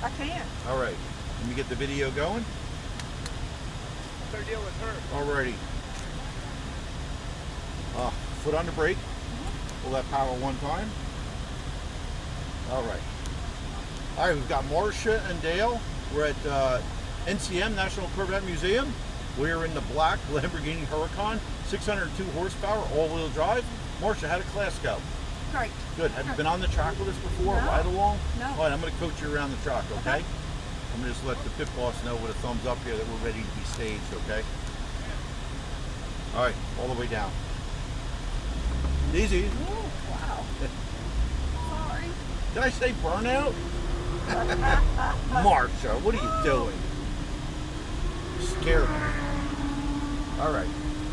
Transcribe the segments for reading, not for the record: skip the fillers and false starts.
I can. All right. Let me get the video going. What's our deal with her? Alrighty. Foot on the brake. Pull that power one time. All right. All right, we've got Marsha and Dale. We're at NCM, National Corvette Museum. We're in the black Lamborghini Huracan, 602 horsepower, all-wheel drive. Marsha, how did class go? Great. Good. Have you been on the track with us before? No. Ride along? No. All right, I'm going to coach you around the track, okay? I'm going to just let the pit boss know with a thumbs up here that we're ready to be staged, okay? All right, all the way down. Easy. Ooh, wow. Sorry. Did I say burnout? Marsha, what are you doing? You scared me. All right.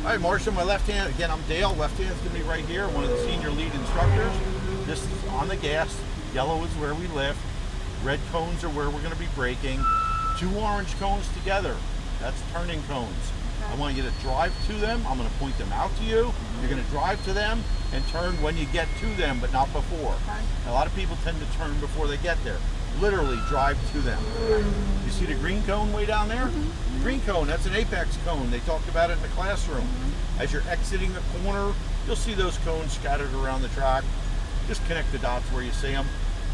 All right, Marsha, my left hand. Again, I'm Dale. Left hand's going to be right here, one of the senior lead instructors. This is on the gas. Yellow is where we lift. Red cones are where we're going to be braking. 2 orange cones together. That's turning cones. I want you to drive to them. I'm going to point them out to you. You're going to drive to them and turn when you get to them, but not before. A lot of people tend to turn before they get there. Literally drive to them. You see the green cone way down there? The green cone, that's an apex cone. They talked about it in the classroom. As you're exiting the corner, you'll see those cones scattered around the track. Just connect the dots where you see them.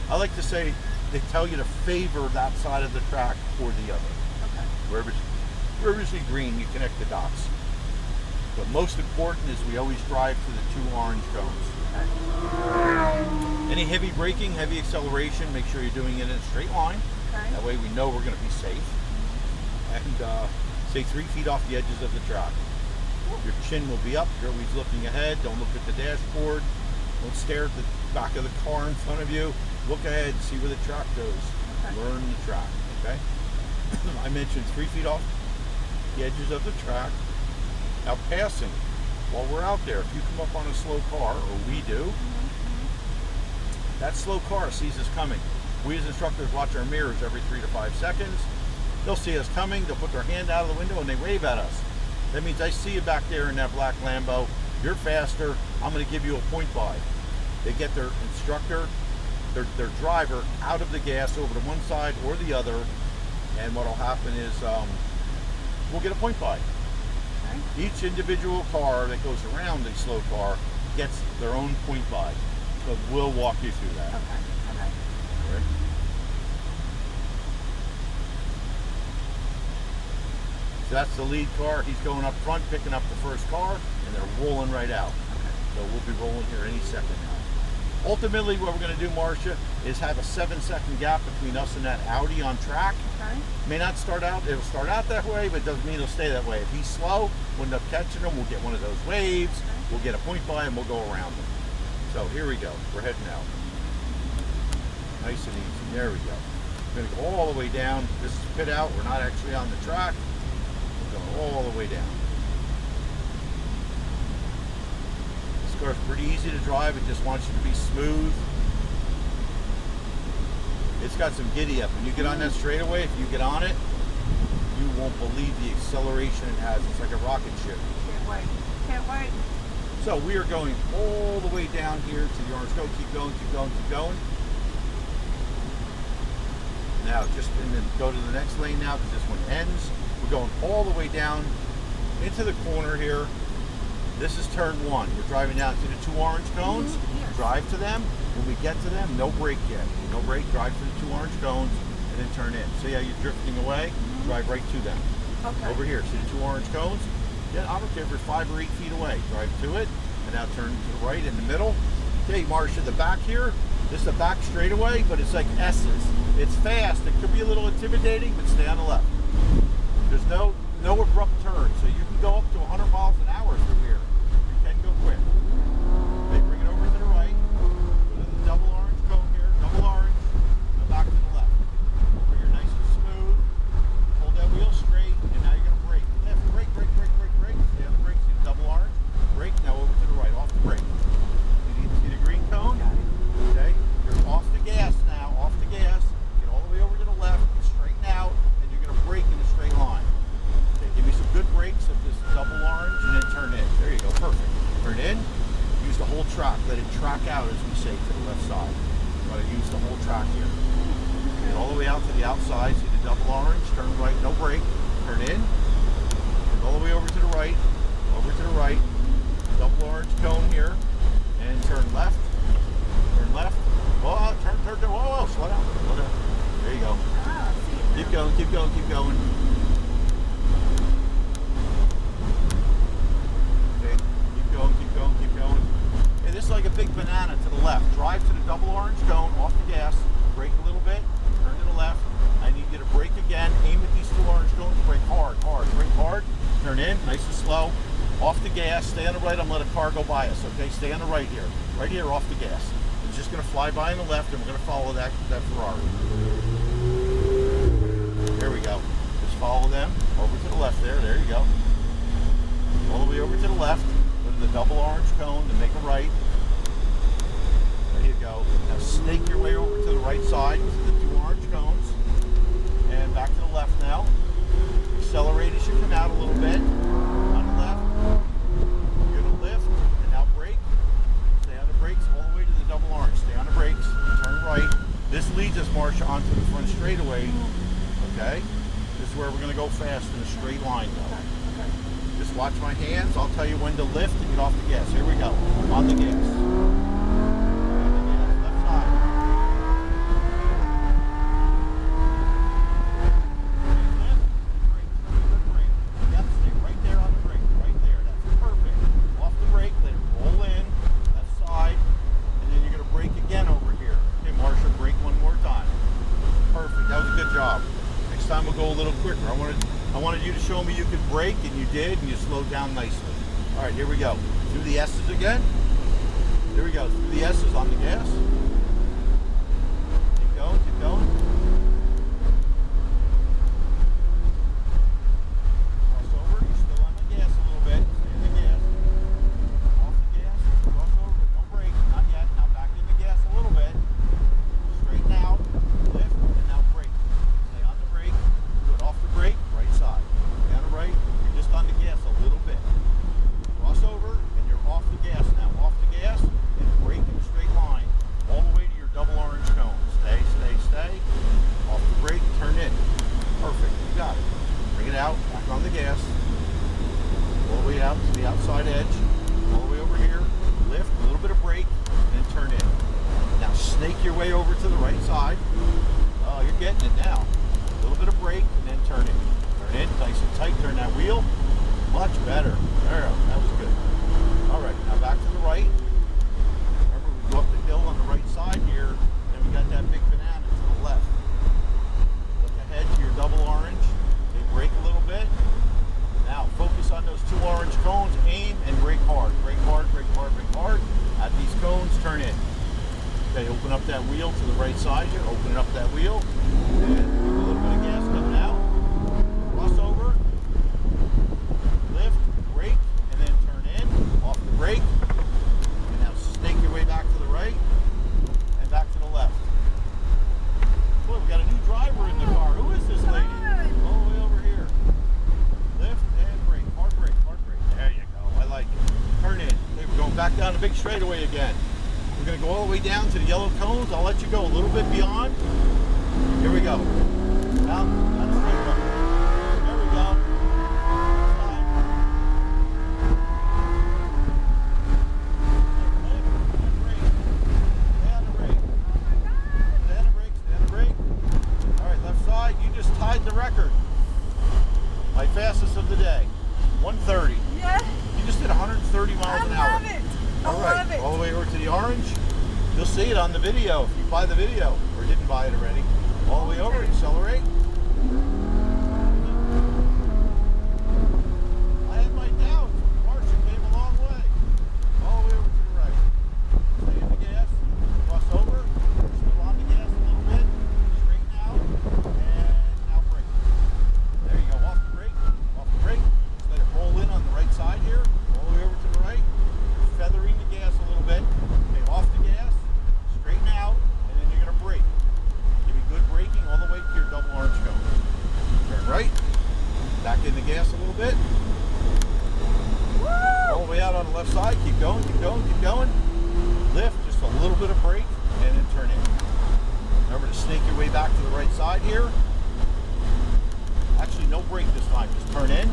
I like to say they tell you to favor that side of the track or the other. Okay. Wherever you see green, you connect the dots. But most important is we always drive to the 2 orange cones. Any heavy braking, heavy acceleration, make sure you're doing it in a straight line. Okay. That way we know we're going to be safe. And stay 3 feet off the edges of the track. Your chin will be up. You're always looking ahead. Don't look at the dashboard. Don't stare at the back of the car in front of you. Look ahead, see where the track goes. Okay. Learn the track, okay? I mentioned 3 feet off the edges of the track. Now passing, while we're out there, if you come up on a slow car, or we do, that slow car sees us coming. We as instructors watch our mirrors every 3 to 5 seconds. They'll see us coming, they'll put their hand out of the window and they wave at us. That means I see you back there in that black Lambo, you're faster, I'm going to give you a point by. They get their instructor, their driver out of the gas over to one side or the other, and what will happen is we'll get a point by. Okay. Each individual car that goes around a slow car gets their own point by, but we'll walk you through that. Okay. Okay. All right. So that's the lead car. He's going up front, picking up the first car, and they're rolling right out. So we'll be rolling here any second now. Ultimately, what we're going to do, Marsha, is have a 7-second gap between us and that Audi on track. Okay. May not start out, it'll start out that way, but it doesn't mean it'll stay that way. If he's slow, we'll end up catching him, we'll get one of those waves, we'll get a point by him, we'll go around him. So here we go, we're heading out. Nice and easy, there we go. We're gonna go all the way down. This is pit out, we're not actually on the track. We're going all the way down. This car's pretty easy to drive, it just wants you to be smooth. It's got some giddy up. When you get on that straightaway, if you get on it, you won't believe the acceleration it has. It's like a rocket ship. Can't wait. Can't wait. So we are going all the way down here to the orange cone. Keep going, keep going, keep going. Now and then go to the next lane now because this one ends. We're going all the way down into the corner here. This is turn 1. We're driving down to the 2 orange cones. Yes. Drive to them. When we get to them, no brake yet. No brake, drive to the 2 orange cones and then turn in. See how you're drifting away? Drive right to them. Okay. Over here, see the 2 orange cones? Yeah, I don't care if you're 5 or 8 feet away. Drive to it and now turn to the right in the middle. Okay, Marsha, the back here, this is the back straightaway, but it's like S's. It's fast. It could be a little intimidating, but stay on the left. There's no abrupt turn, so you can go up to 100 miles an hour through here. You can go quick. Okay, bring it over to the right. Go to the double orange cone here, double orange. Go back to the left. Over here, nice and smooth. Hold that wheel straight, and now you're gonna brake. Left, brake, brake, brake, brake, brake. Stay on the brake. See the double orange. Brake. Now over to the right, off the brake. You see the green cone? Okay, you're off the gas now. Off the gas. Get all the way over to the left. Straighten out, and you're gonna brake in a straight line. Okay, give me some good brakes of this double orange, and then turn in. outside, see the double orange, turn right, no brake, turn in, all the way over to the right, double orange cone here, and turn left, oh, turn, whoa, slow down, there you go. Keep going. Okay, keep going. Hey, this is like a big banana to the left. Drive to the double orange cone, off the gas, brake a little bit, turn to the left. I need you to brake again, aim at these two orange cones, brake hard, brake hard, turn in, nice and slow, off the gas, stay on the right, I'm gonna let a car go by us, okay? Stay on the right here, off the gas. It's just gonna fly by on the left and we're gonna follow that Ferrari. There we go. Just follow them over to the left there you go. All the way over to the left, go to the double orange cone and make a right. There you go. Now snake your way over to the right side to the two orange cones. And back to the left now. Accelerate as you come out a little bit. On the left. You're going to lift and now brake. Stay on the brakes all the way to the double orange. Stay on the brakes. Turn right. This leads us, Marsha, onto the front straightaway. Okay? This is where we're going to go fast in a straight line though. Okay. Just watch my hands. I'll tell you when to lift and get off the gas. Here we go. On the gas. Left side. Yep, stay right there on the brake. Right there. That's perfect. Off the brake. Let it roll in. Left side. And then you're going to brake again over here. Okay, Marsha, brake one more time. Perfect. That was a good job. Next time we'll go a little quicker. I wanted you to show me you could brake, and you did, and you slowed down nicely. All right, here we go. Through the S's again. Here we go. Through the S's on the gas. Keep going. Cross over. You're still on the gas a little bit. Stay in the gas. Off the gas. Cross over, but no brake. Not yet. Now back in the gas a little bit. Straighten out. Lift, and now brake. Stay on the brake. Do it off the brake. Right side. Stay on the right. You're just on the gas a little bit. Cross over, and you're off the gas now. Off the gas, and brake in a straight line. All the way to your double orange cone. Stay. Off the brake, turn in. Perfect, you got it. Bring it out, back on the gas. All the way out to the outside edge. All the way over here. Lift, a little bit of brake, and then turn in. Now snake your way over to the right side. Oh, you're getting it now. A little bit of brake, and then turn in. Turn in, nice and tight, turn that wheel. Much better. There, that was good. All right, now back to the right. Remember, we go up the hill on the right side here, and we got that big banana to the left. Look ahead to your double orange. Okay, brake a little bit. Now focus on those two orange cones. Aim and brake hard. Brake hard. At these cones, turn in. Okay, open up that wheel to the right side here. Open up that wheel. And a little bit of gas coming out. Cross over. Lift, brake, and then turn in. Off the brake. And now snake your way back to the right. And back to the left. Boy, we got a new driver in the car. Who is this lady? All the way over here. Lift and brake. Hard brake. There you go. I like it. Turn in. Okay, we're going back down the big straightaway again. We're going to go all the way down to the yellow cones. I'll let you go a little bit beyond. Here we go. Down the straightaway. There we go. Stay on the brake. All right, left side. You just tied the record. My fastest of the day. 130. Yeah. You just did 130 miles an hour. I love it. All right, all the way over to the orange. You'll see it on the video if you buy the video or didn't buy it already. All the way over, accelerate. I had my doubts. Marsha came a long way. All the way over to the right. Stay in the gas. Cross over. Still on the gas a little bit. Straighten out. And now brake. There you go. Off the brake. Just let it roll in on the right side here. All the way over to the right. Feathering the gas a little bit. Okay, off the gas. Straighten out. And then you're going to brake. Give me good braking all the way to your double orange cone. Turn right. Back in the gas a little bit. Woo! All the way out on the left side. Keep going. Lift, just a little bit of brake, and then turn in. Remember to snake your way back to the right side here. brake this time. Just turn in.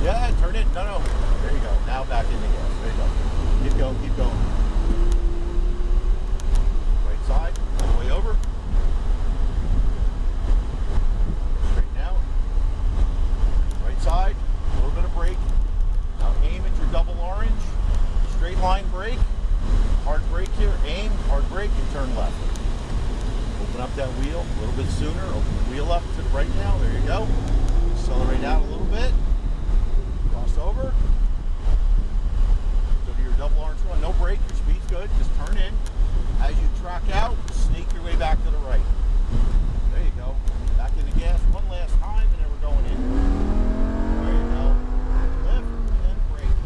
Yeah, turn in. No. There you go. Now back in the gas. There you go. Keep going, keep going. Right side, all the way over. Straighten out. Right side, a little bit of brake. Now aim at your double orange. Straight line brake. Hard brake here. Aim, hard brake, and turn left. Open up that wheel a little bit sooner. Open the wheel up to the right now. There you go. Accelerate out a little bit. Cross over. Go to your double orange one. No brake. Your speed's good. Just turn in. As you track out, sneak your way back to the right. There you go. Back in the gas one last time, and then we're going in. There you go. Lift and brake.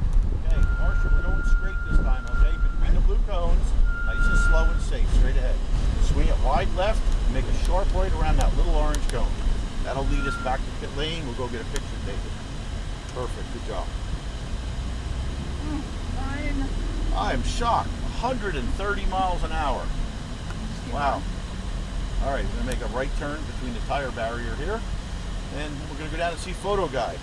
Okay, Marsha, we're going straight this time, okay? Between the blue cones, nice and slow and safe, straight ahead. Swing it wide left and make a sharp right around that little orange cone. That'll lead us back to pit lane. We'll go get a picture taken. Perfect. Good job. Fine. I am shocked. 130 miles an hour. Wow. All right, we're going to make a right turn between the tire barrier here. And we're going to go down and see Photo Guy.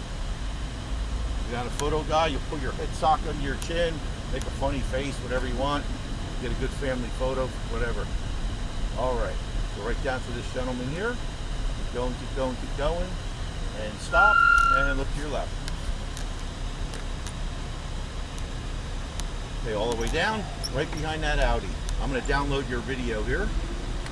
Go down to Photo Guy. You'll put your head sock under your chin, make a funny face, whatever you want. Get a good family photo, whatever. All right. Go right down to this gentleman here. Keep going, keep going, keep going. And stop. And look to your left. Okay, all the way down, right behind that Audi. I'm going to download your video here.